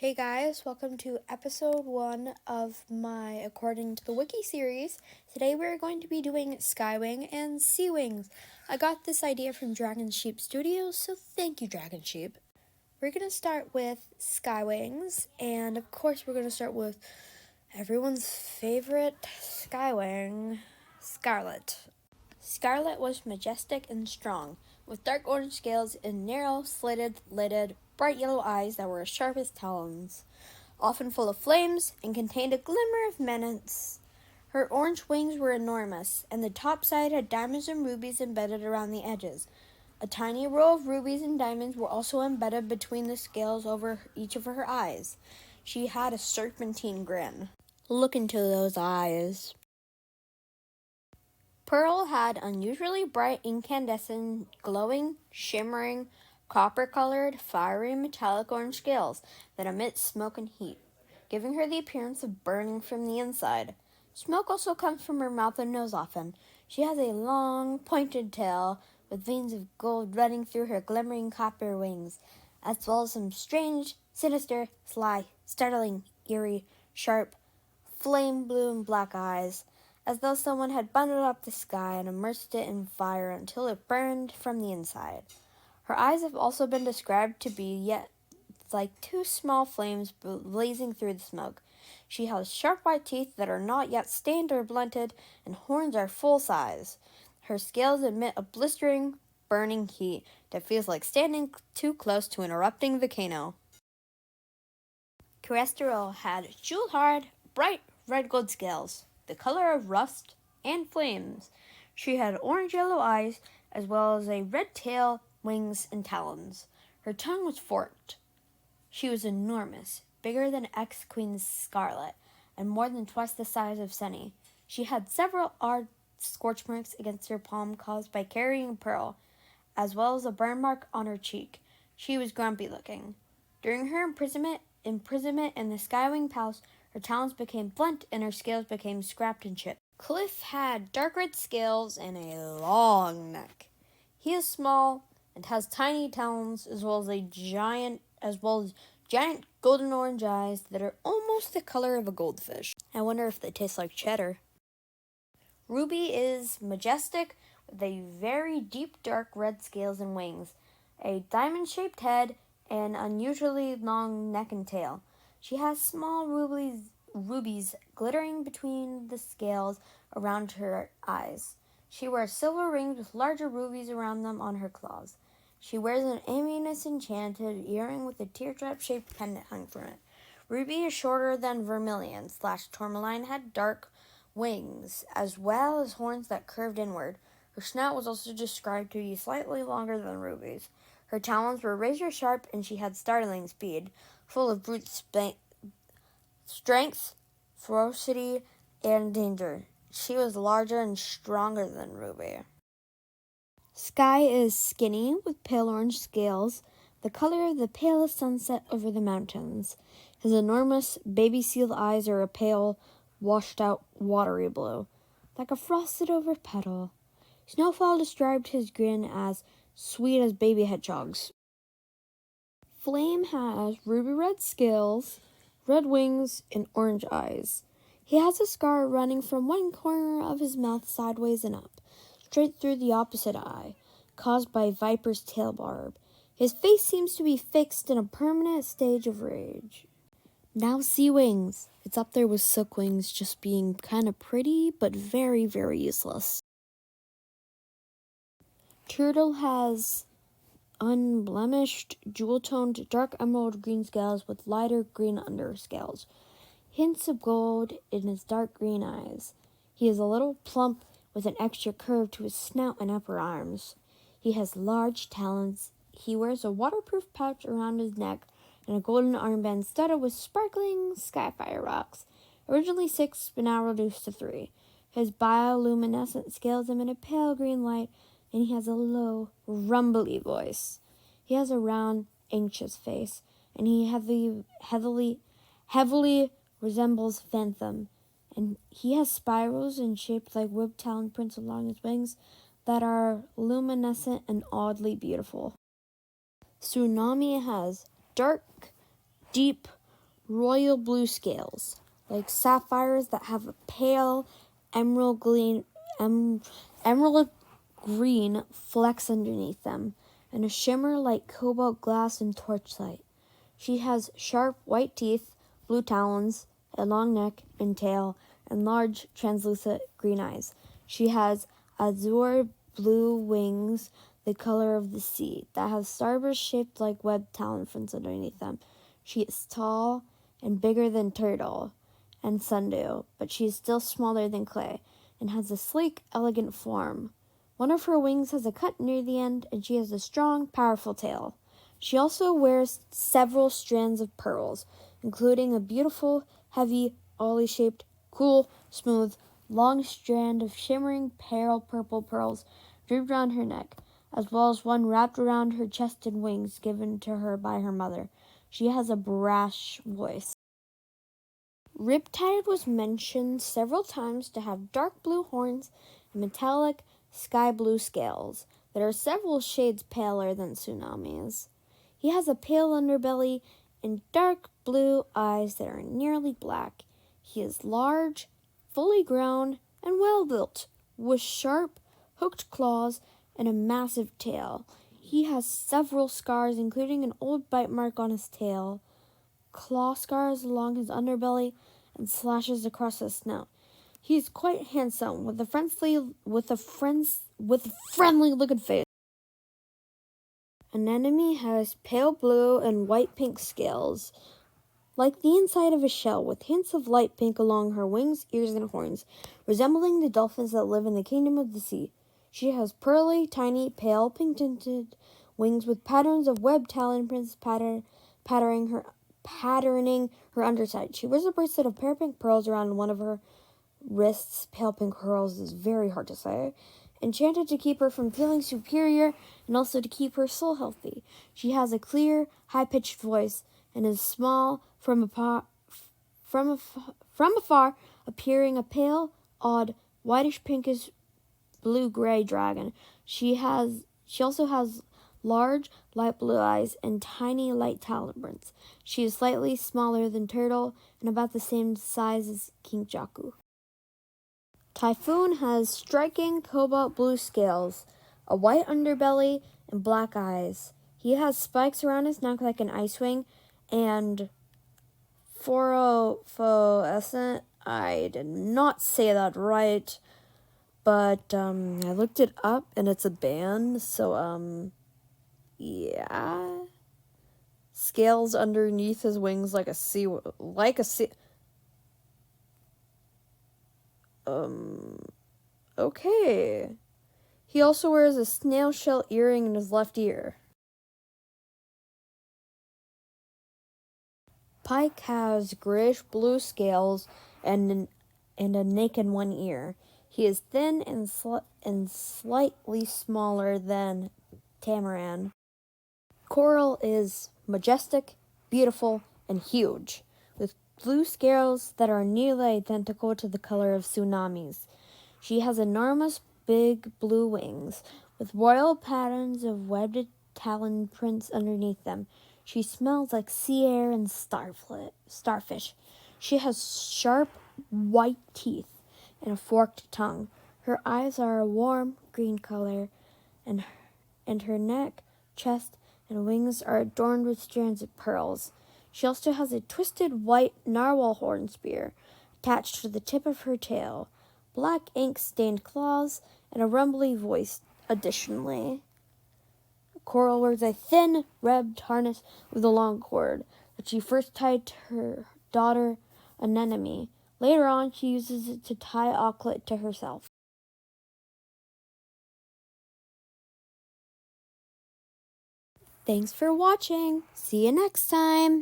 Hey guys, welcome to episode 1 of my According to the Wiki series. Today we're going to be doing Skywing and Sea Wings. I got this idea from Dragon Sheep Studios, so thank you, Dragon Sheep. We're going to start with Skywings, and of course we're going to start with everyone's favorite Skywing, Scarlet. Scarlet was majestic and strong, with dark orange scales and narrow, slitted-lidded, bright yellow eyes that were as sharp as talons, often full of flames, and contained a glimmer of menace. Her orange wings were enormous, and the top side had diamonds and rubies embedded around the edges. A tiny row of rubies and diamonds were also embedded between the scales over each of her eyes. She had a serpentine grin. Look into those eyes. Pearl had unusually bright, incandescent, glowing, shimmering, copper-colored, fiery metallic orange scales that emit smoke and heat, giving her the appearance of burning from the inside. Smoke also comes from her mouth and nose often. She has a long, pointed tail with veins of gold running through her glimmering copper wings, as well as some strange, sinister, sly, startling, eerie, sharp, flame blue and black eyes, as though someone had bundled up the sky and immersed it in fire until it burned from the inside. Her eyes have also been described to be yet like two small flames blazing through the smoke. She has sharp white teeth that are not yet stained or blunted, and horns are full size. Her scales emit a blistering, burning heat that feels like standing too close to an erupting volcano. Terrestrial had jewel-hard, bright red gold scales, the color of rust and flames. She had orange-yellow eyes, as well as a red tail, wings, and talons. Her tongue was forked. She was enormous, bigger than ex-Queen Scarlet, and more than twice the size of Sunny. She had several odd scorch marks against her palm caused by carrying Pearl, as well as a burn mark on her cheek. She was grumpy-looking. During her imprisonment in the Skywing Palace, her talons became blunt and her scales became scrapped and chipped. Cliff had dark red scales and a long neck. He is small and has tiny talons as well as giant golden orange eyes that are almost the color of a goldfish. I wonder if they taste like cheddar. Ruby is majestic with a very deep dark red scales and wings, a diamond-shaped head, and unusually long neck and tail. She has small rubies glittering between the scales around her eyes. She wears silver rings with larger rubies around them on her claws. She wears an Amunis enchanted earring with a teardrop-shaped pendant hung from it. Ruby is shorter than Vermilion / Tourmaline had dark wings, as well as horns that curved inward. Her snout was also described to be slightly longer than Ruby's. Her talons were razor-sharp, and she had startling speed, full of brute strength, ferocity, and danger. She was larger and stronger than Ruby. Sky is skinny, with pale orange scales, the color of the palest sunset over the mountains. His enormous baby seal eyes are a pale, washed-out, watery blue, like a frosted-over petal. Snowfall described his grin as sweet as baby hedgehogs. Flame has ruby red scales, red wings, and orange eyes. He has a scar running from one corner of his mouth sideways and up, straight through the opposite eye, caused by Viper's tail barb. His face seems to be fixed in a permanent stage of rage. Now Sea Wings. It's up there with Silk Wings just being kind of pretty, but very, very useless. Turtle has unblemished, jewel-toned, dark emerald green scales with lighter green underscales. Hints of gold in his dark green eyes. He is a little plump with an extra curve to his snout and upper arms. He has large talons. He wears a waterproof pouch around his neck and a golden armband studded with sparkling skyfire rocks, originally 6 but now reduced to 3. His bioluminescent scales emit a pale green light, and he has a low, rumbly voice. He has a round, anxious face, and he heavily resembles Phantom, and he has spirals and shaped like whip talon prints along his wings that are luminescent and oddly beautiful. Tsunami has dark, deep, royal blue scales, like sapphires that have a pale emerald green, emerald green flecks underneath them, and a shimmer like cobalt glass in torchlight. She has sharp white teeth, blue talons, a long neck and tail, and large translucent green eyes. She has azure blue wings, the color of the sea, that have stars shaped like webbed talon fins underneath them. She is tall and bigger than turtle and sundew, but she is still smaller than clay, and has a sleek, elegant form. One of her wings has a cut near the end, and she has a strong, powerful tail. She also wears several strands of pearls, including a beautiful, heavy, ollie-shaped, cool, smooth, long strand of shimmering pale purple pearls draped around her neck, as well as one wrapped around her chest and wings given to her by her mother. She has a brash voice. Riptide was mentioned several times to have dark blue horns and metallic sky blue scales that are several shades paler than Tsunami's. He has a pale underbelly and dark blue eyes that are nearly black. He is large, fully grown, and well built, with sharp, hooked claws and a massive tail. He has several scars, including an old bite mark on his tail, claw scars along his underbelly, and slashes across his snout. He is quite handsome, with a friendly-looking face. Anemone has pale blue and white pink scales, like the inside of a shell, with hints of light pink along her wings, ears, and horns, resembling the dolphins that live in the kingdom of the sea. She has pearly, tiny, pale pink-tinted wings with patterns of webbed talon prints patterning her underside. She wears a bracelet of pale pink pearls around one of her wrists. Pale pink pearls is very hard to say. Enchanted to keep her from feeling superior and also to keep her soul healthy. She has a clear, high-pitched voice and is small from afar, appearing a pale, odd, whitish-pinkish blue-gray dragon. She also has large, light blue eyes and tiny, light talon prints. She is slightly smaller than Turtle and about the same size as King Jaku. Typhoon has striking cobalt blue scales, a white underbelly, and black eyes. He has spikes around his neck like an ice wing, and phosphorescent. I did not say that right, but I looked it up, and it's a band, so yeah. Scales underneath his wings like a sea. Okay. He also wears a snail shell earring in his left ear. Pike has grayish-blue scales and a nick in one ear. He is thin and slightly smaller than Tamaran. Coral is majestic, beautiful, and huge, with blue scales that are nearly identical to the color of Tsunami's. She has enormous big blue wings, with royal patterns of webbed talon prints underneath them. She smells like sea air and starfish. She has sharp white teeth and a forked tongue. Her eyes are a warm green color, and her neck, chest, and wings are adorned with strands of pearls. She also has a twisted white narwhal horn spear attached to the tip of her tail, black ink-stained claws, and a rumbly voice additionally. Coral wears a thin, webbed harness with a long cord that she first tied to her daughter Anemone. Later on, she uses it to tie Auklet to herself. Thanks for watching. See you next time.